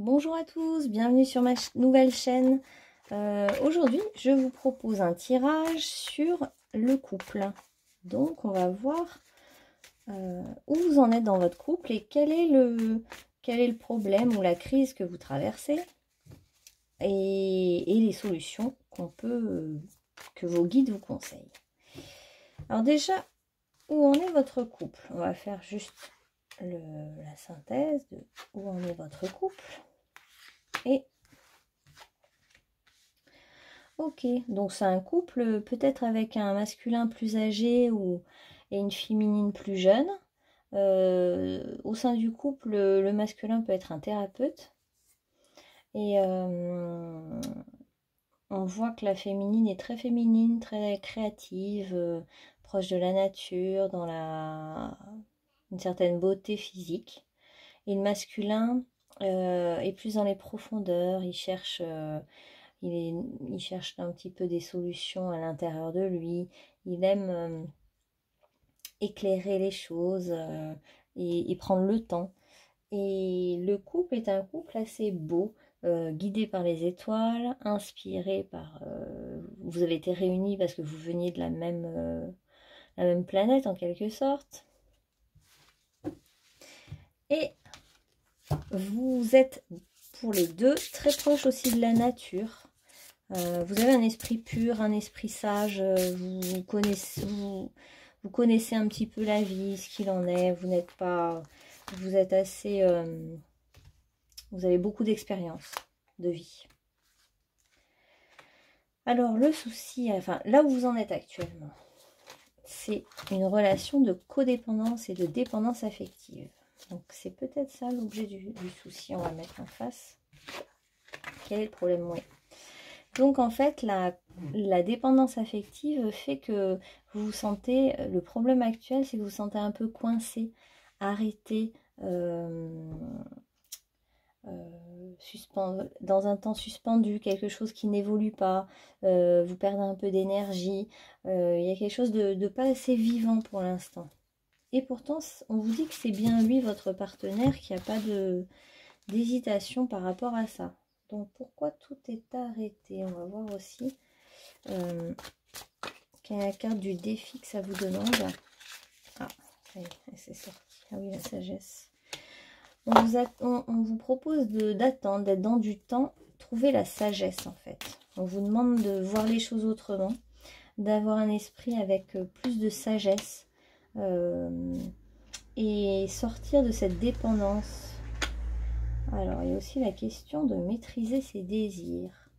Bonjour à tous, bienvenue sur ma nouvelle chaîne. Aujourd'hui, je vous propose un tirage sur le couple. Donc, on va voir où vous en êtes dans votre couple et quel est le problème ou la crise que vous traversez et les solutions que vos guides vous conseillent. Alors déjà, où en est votre couple? On va faire juste la synthèse de où en est votre couple. Et ok, donc c'est un couple peut-être avec un masculin plus âgé et une féminine plus jeune. Au sein du couple, le masculin peut être un thérapeute. Et on voit que la féminine est très féminine, très créative, proche de la nature, une certaine beauté physique. Et le masculin est plus dans les profondeurs, il cherche un petit peu des solutions à l'intérieur de lui. Il aime éclairer les choses et prendre le temps. Et le couple est un couple assez beau, guidé par les étoiles, inspiré par... vous avez été réunis parce que vous veniez de la même planète en quelque sorte. Et vous êtes pour les deux très proches aussi de la nature. Vous avez un esprit pur, un esprit sage, vous connaissez un petit peu la vie, ce qu'il en est, vous êtes assez, vous avez beaucoup d'expérience de vie. Alors le souci, enfin là où vous en êtes actuellement, c'est une relation de codépendance et de dépendance affective. Donc c'est peut-être ça l'objet du souci, on va mettre en face. Quel est le problème? Oui. Donc en fait, la dépendance affective fait que vous vous sentez, le problème actuel, c'est que vous vous sentez un peu coincé, arrêté, dans un temps suspendu, quelque chose qui n'évolue pas, vous perdez un peu d'énergie, il y a quelque chose de pas assez vivant pour l'instant. Et pourtant, on vous dit que c'est bien lui, votre partenaire, qui n'a pas d'hésitation par rapport à ça. Donc pourquoi tout est arrêté? On va voir aussi quelle est la carte du défi que ça vous demande. Ah, c'est sorti. Ah oui, la sagesse. On vous propose d'attendre, d'être dans du temps, trouver la sagesse en fait. On vous demande de voir les choses autrement, d'avoir un esprit avec plus de sagesse et sortir de cette dépendance. Alors, il y a aussi la question de maîtriser ses désirs.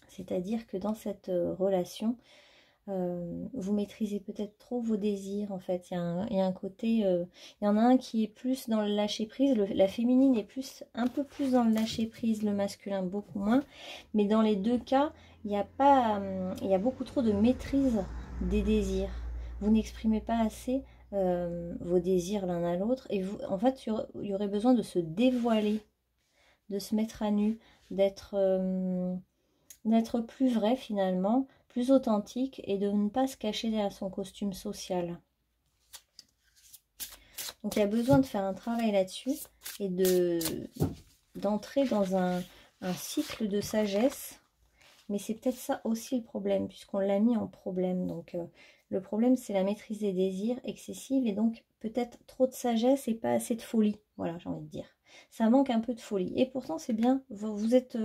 C'est-à-dire que dans cette relation, vous maîtrisez peut-être trop vos désirs, en fait. Il y a un côté... il y en a un qui est plus dans le lâcher-prise. La féminine est un peu plus dans le lâcher-prise, le masculin beaucoup moins. Mais dans les deux cas, il y a beaucoup trop de maîtrise des désirs. Vous n'exprimez pas assez vos désirs l'un à l'autre. Et vous, en fait, il y aurait besoin de se dévoiler, de se mettre à nu, d'être plus vrai finalement, plus authentique et de ne pas se cacher derrière son costume social. Donc il y a besoin de faire un travail là-dessus et d'entrer dans un cycle de sagesse. Mais c'est peut-être ça aussi le problème, puisqu'on l'a mis en problème. Donc le problème, c'est la maîtrise des désirs excessive et donc peut-être trop de sagesse et pas assez de folie. Voilà, j'ai envie de dire. Ça manque un peu de folie. Et pourtant, c'est bien, vous êtes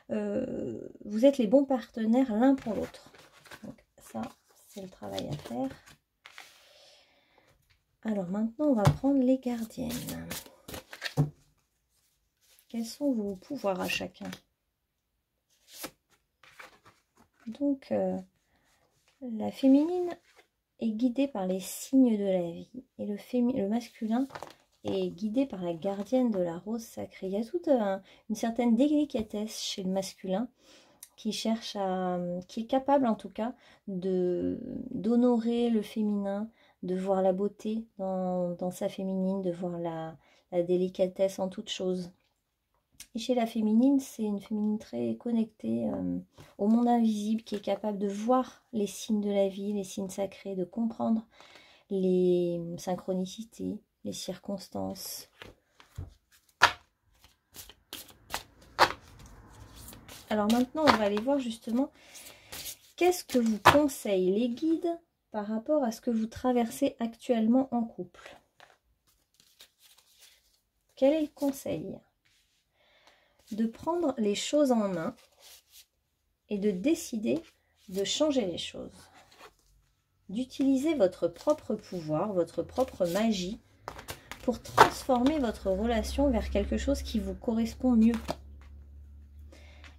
les bons partenaires l'un pour l'autre. Donc ça, c'est le travail à faire. Alors maintenant, on va prendre les gardiennes. Quels sont vos pouvoirs à chacun? Donc, la féminine est guidée par les signes de la vie. Et le masculin est guidé par la gardienne de la rose sacrée. Il y a toute une certaine délicatesse chez le masculin qui est capable en tout cas d'honorer le féminin, de voir la beauté dans sa féminine, de voir la délicatesse en toute chose. Et chez la féminine, c'est une féminine très connectée au monde invisible, qui est capable de voir les signes de la vie, les signes sacrés, de comprendre les synchronicités, les circonstances. Alors maintenant, on va aller voir justement qu'est-ce que vous conseillent les guides par rapport à ce que vous traversez actuellement en couple. Quel est le conseil? De prendre les choses en main et de décider de changer les choses. D'utiliser votre propre pouvoir, votre propre magie pour transformer votre relation vers quelque chose qui vous correspond mieux.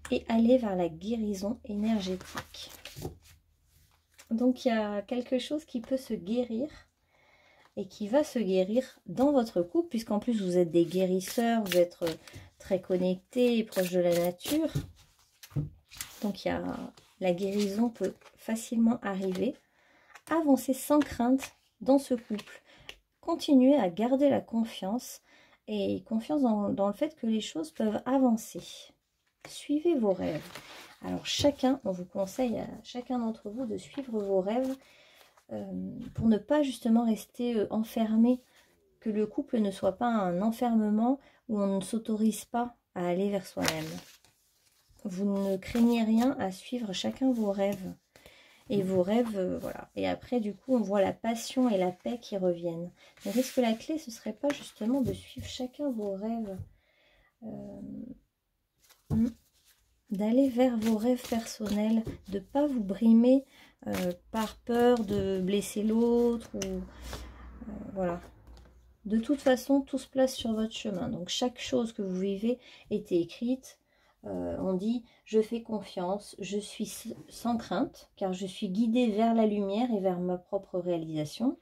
Et aller vers la guérison énergétique. Donc il y a quelque chose qui peut se guérir et qui va se guérir dans votre couple, puisqu'en plus vous êtes des guérisseurs, vous êtes très connectés et proches de la nature. Donc la guérison peut facilement arriver. Avancez sans crainte dans ce couple. Continuez à garder la confiance et confiance dans le fait que les choses peuvent avancer. Suivez vos rêves. Alors on vous conseille à chacun d'entre vous de suivre vos rêves pour ne pas justement rester enfermé, que le couple ne soit pas un enfermement où on ne s'autorise pas à aller vers soi-même. Vous ne craignez rien à suivre chacun vos rêves. Et vos rêves, voilà. Et après, du coup, on voit la passion et la paix qui reviennent. Mais est-ce que la clé, ce ne serait pas justement de suivre chacun vos rêves, d'aller vers vos rêves personnels, de ne pas vous brimer par peur de blesser l'autre, ou voilà. De toute façon, tout se place sur votre chemin. Donc, chaque chose que vous vivez est écrite. On dit, je fais confiance, je suis sans crainte, car je suis guidée vers la lumière et vers ma propre réalisation.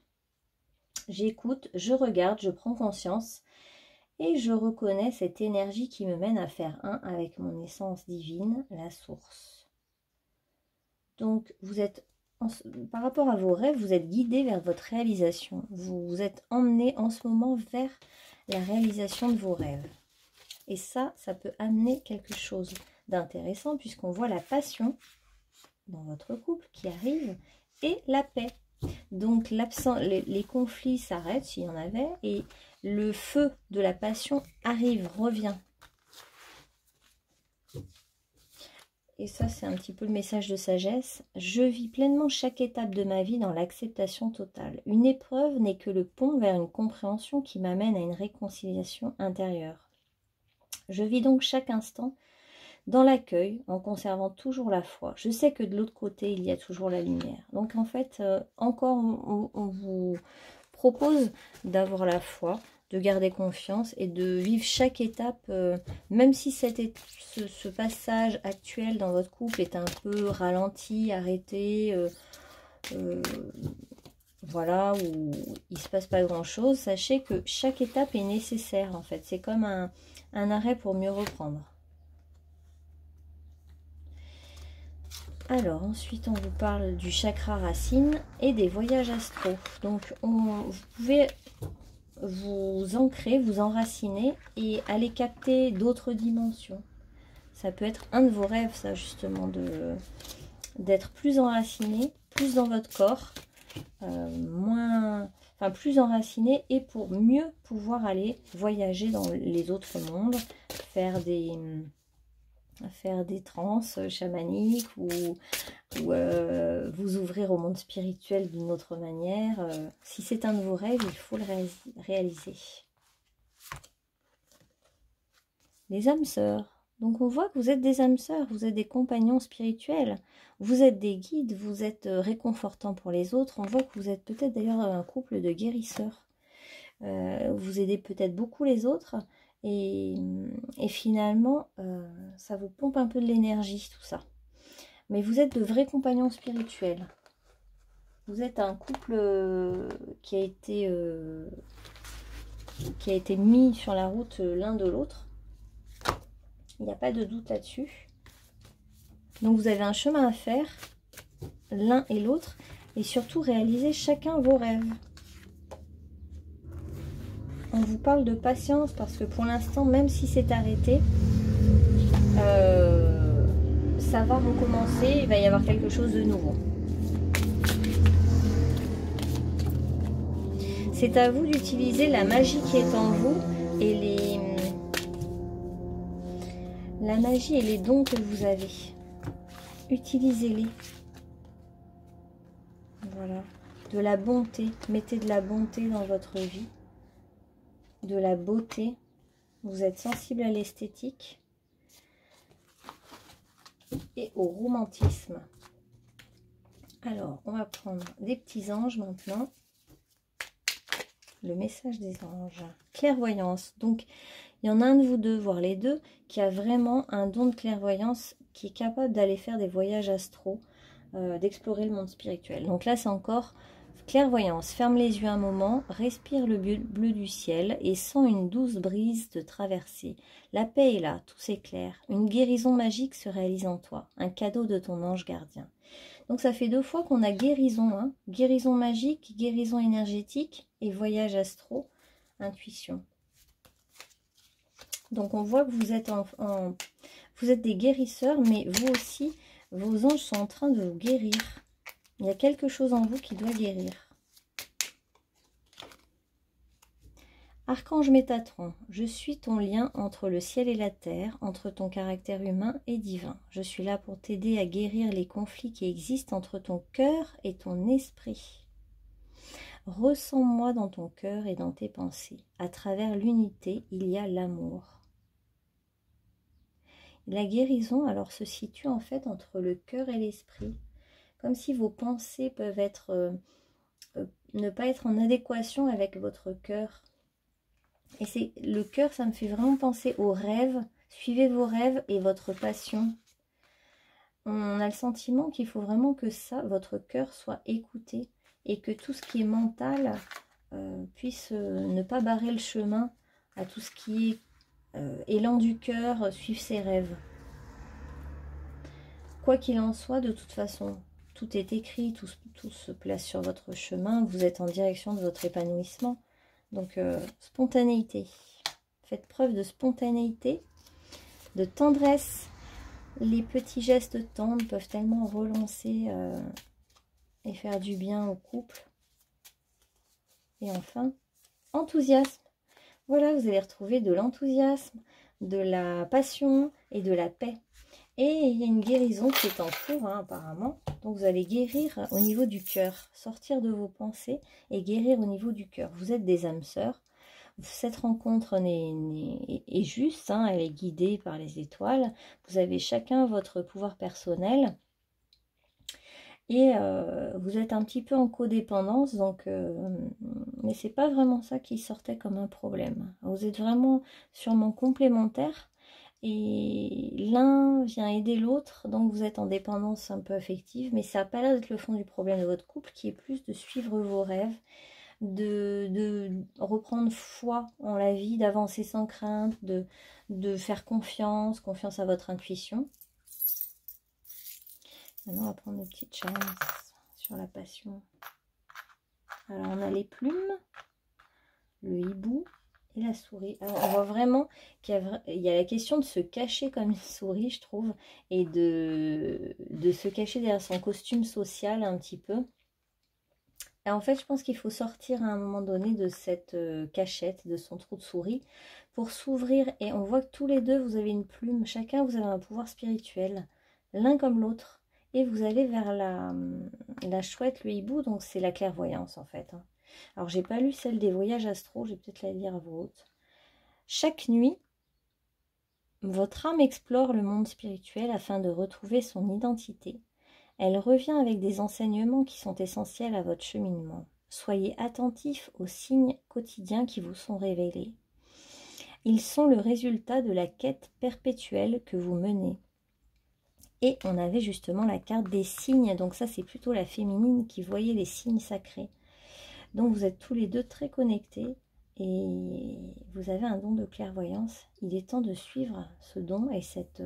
J'écoute, je regarde, je prends conscience et je reconnais cette énergie qui me mène à faire un avec mon essence divine, la source. Donc, vous êtes, par rapport à vos rêves, vous êtes guidé vers votre réalisation. Vous êtes emmené en ce moment vers la réalisation de vos rêves. Et ça peut amener quelque chose d'intéressant puisqu'on voit la passion dans votre couple qui arrive et la paix. Donc les conflits s'arrêtent s'il y en avait et le feu de la passion arrive, revient. Et ça, c'est un petit peu le message de sagesse. Je vis pleinement chaque étape de ma vie dans l'acceptation totale. Une épreuve n'est que le pont vers une compréhension qui m'amène à une réconciliation intérieure. Je vis donc chaque instant dans l'accueil, en conservant toujours la foi. Je sais que de l'autre côté, il y a toujours la lumière. Donc en fait, encore, on vous propose d'avoir la foi, de garder confiance et de vivre chaque étape, même si ce passage actuel dans votre couple est un peu ralenti, arrêté, voilà, où il ne se passe pas grand-chose. Sachez que chaque étape est nécessaire en fait. C'est comme un arrêt pour mieux reprendre. Alors, ensuite, on vous parle du chakra racine et des voyages astraux. Donc, vous pouvez vous ancrer, vous enraciner et aller capter d'autres dimensions. Ça peut être un de vos rêves, ça, justement, d'être plus enraciné, plus dans votre corps, plus enraciné et pour mieux pouvoir aller voyager dans les autres mondes, faire des transes chamaniques ou vous ouvrir au monde spirituel d'une autre manière. Si c'est un de vos rêves, il faut le réaliser. Les âmes sœurs. Donc on voit que vous êtes des âmes sœurs, vous êtes des compagnons spirituels, vous êtes des guides, vous êtes réconfortants pour les autres. On voit que vous êtes peut-être d'ailleurs un couple de guérisseurs. Vous aidez peut-être beaucoup les autres. Et finalement, ça vous pompe un peu de l'énergie, tout ça. Mais vous êtes de vrais compagnons spirituels. Vous êtes un couple qui a été mis sur la route l'un de l'autre. Il n'y a pas de doute là-dessus. Donc vous avez un chemin à faire, l'un et l'autre. Et surtout, réaliser chacun vos rêves. On vous parle de patience parce que pour l'instant, même si c'est arrêté, ça va recommencer, il va y avoir quelque chose de nouveau. C'est à vous d'utiliser la magie qui est en vous et la magie et les dons que vous avez. Utilisez-les. Voilà. De la bonté. Mettez de la bonté dans votre vie. De la beauté. Vous êtes sensible à l'esthétique. Et au romantisme. Alors, on va prendre des petits anges maintenant. Le message des anges. Clairvoyance. Donc, il y en a un de vous deux, voire les deux, qui a vraiment un don de clairvoyance, qui est capable d'aller faire des voyages astraux, d'explorer le monde spirituel. Donc là, c'est encore clairvoyance. Ferme les yeux un moment, respire le bleu du ciel et sens une douce brise te traverser. La paix est là, tout s'éclaire. Une guérison magique se réalise en toi, un cadeau de ton ange gardien. Donc ça fait 2 fois qu'on a guérison, hein. Guérison magique, guérison énergétique et voyage astro, intuition. Donc on voit que vous êtes, vous êtes des guérisseurs, mais vous aussi, vos anges sont en train de vous guérir. Il y a quelque chose en vous qui doit guérir. Archange Métatron, je suis ton lien entre le ciel et la terre, entre ton caractère humain et divin. Je suis là pour t'aider à guérir les conflits qui existent entre ton cœur et ton esprit. Ressens-moi dans ton cœur et dans tes pensées. À travers l'unité, il y a l'amour. La guérison alors se situe en fait entre le cœur et l'esprit. Comme si vos pensées peuvent être, ne pas être en adéquation avec votre cœur. Et c'est le cœur, ça me fait vraiment penser aux rêves. Suivez vos rêves et votre passion. On a le sentiment qu'il faut vraiment que ça, votre cœur soit écouté. Et que tout ce qui est mental puisse ne pas barrer le chemin à tout ce qui est élan du cœur, suivre ses rêves. Quoi qu'il en soit, de toute façon, tout est écrit, tout se place sur votre chemin. Vous êtes en direction de votre épanouissement. Donc, spontanéité. Faites preuve de spontanéité, de tendresse. Les petits gestes tendres peuvent tellement relancer et faire du bien au couple. Et enfin, enthousiasme. Voilà, vous allez retrouver de l'enthousiasme, de la passion et de la paix. Et il y a une guérison qui est en cours, hein, apparemment. Donc vous allez guérir au niveau du cœur, sortir de vos pensées et guérir au niveau du cœur. Vous êtes des âmes sœurs. Cette rencontre est juste, hein, elle est guidée par les étoiles. Vous avez chacun votre pouvoir personnel. Et vous êtes un petit peu en codépendance, donc, mais c'est pas vraiment ça qui sortait comme un problème. Vous êtes vraiment sûrement complémentaires et l'un vient aider l'autre, donc vous êtes en dépendance un peu affective, mais ça n'a pas l'air d'être le fond du problème de votre couple, qui est plus de suivre vos rêves, de reprendre foi en la vie, d'avancer sans crainte, de faire confiance à votre intuition. Maintenant, on va prendre une petite chance sur la passion. Alors, on a les plumes, le hibou et la souris. Alors, on voit vraiment qu'il y a la question de se cacher comme une souris, je trouve, et de se cacher derrière son costume social un petit peu. Et en fait, je pense qu'il faut sortir à un moment donné de cette cachette, de son trou de souris, pour s'ouvrir. Et on voit que tous les deux, vous avez une plume. Chacun, vous avez un pouvoir spirituel, l'un comme l'autre. Et vous allez vers la chouette, le hibou, donc c'est la clairvoyance en fait. Alors j'ai pas lu celle des voyages astro, je vais peut-être la lire à voix haute. Chaque nuit, votre âme explore le monde spirituel afin de retrouver son identité. Elle revient avec des enseignements qui sont essentiels à votre cheminement. Soyez attentifs aux signes quotidiens qui vous sont révélés. Ils sont le résultat de la quête perpétuelle que vous menez. Et on avait justement la carte des signes. Donc ça, c'est plutôt la féminine qui voyait les signes sacrés. Donc vous êtes tous les deux très connectés. Et vous avez un don de clairvoyance. Il est temps de suivre ce don et cette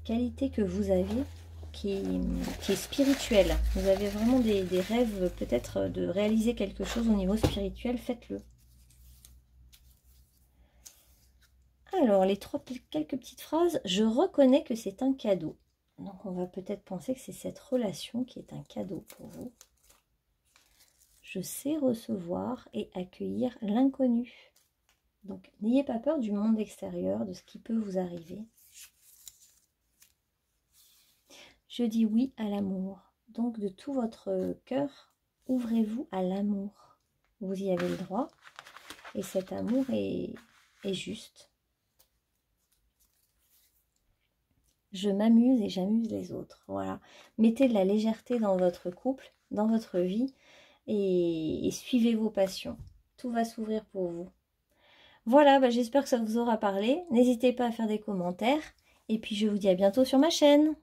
qualité que vous avez qui est spirituelle. Vous avez vraiment des rêves peut-être de réaliser quelque chose au niveau spirituel. Faites-le. Alors, quelques petites phrases. Je reconnais que c'est un cadeau. Donc, on va peut-être penser que c'est cette relation qui est un cadeau pour vous. Je sais recevoir et accueillir l'inconnu. Donc, n'ayez pas peur du monde extérieur, de ce qui peut vous arriver. Je dis oui à l'amour. Donc de tout votre cœur, ouvrez-vous à l'amour. Vous y avez le droit. Et cet amour est juste. Je m'amuse et j'amuse les autres. Voilà. Mettez de la légèreté dans votre couple, dans votre vie et suivez vos passions. Tout va s'ouvrir pour vous. Voilà, bah, j'espère que ça vous aura parlé. N'hésitez pas à faire des commentaires. Et puis je vous dis à bientôt sur ma chaîne.